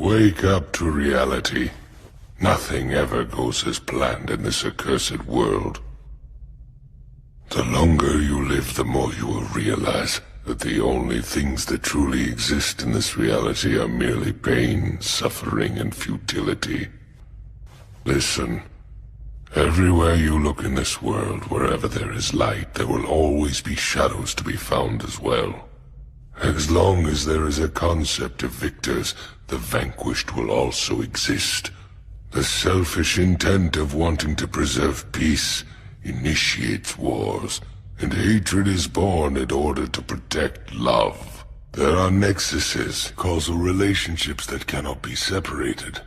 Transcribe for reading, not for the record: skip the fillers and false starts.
Wake up to reality. Nothing ever goes as planned in this accursed world. The longer you live, the more you will realize that the only things that truly exist in this reality are merely pain, suffering, and futility. Listen. Everywhere you look in this world, wherever there is light, there will always be shadows to be found as well. As long as there is a concept of victors, the vanquished will also exist. The selfish intent of wanting to preserve peace initiates wars, and hatred is born in order to protect love. There are nexuses, causal relationships that cannot be separated.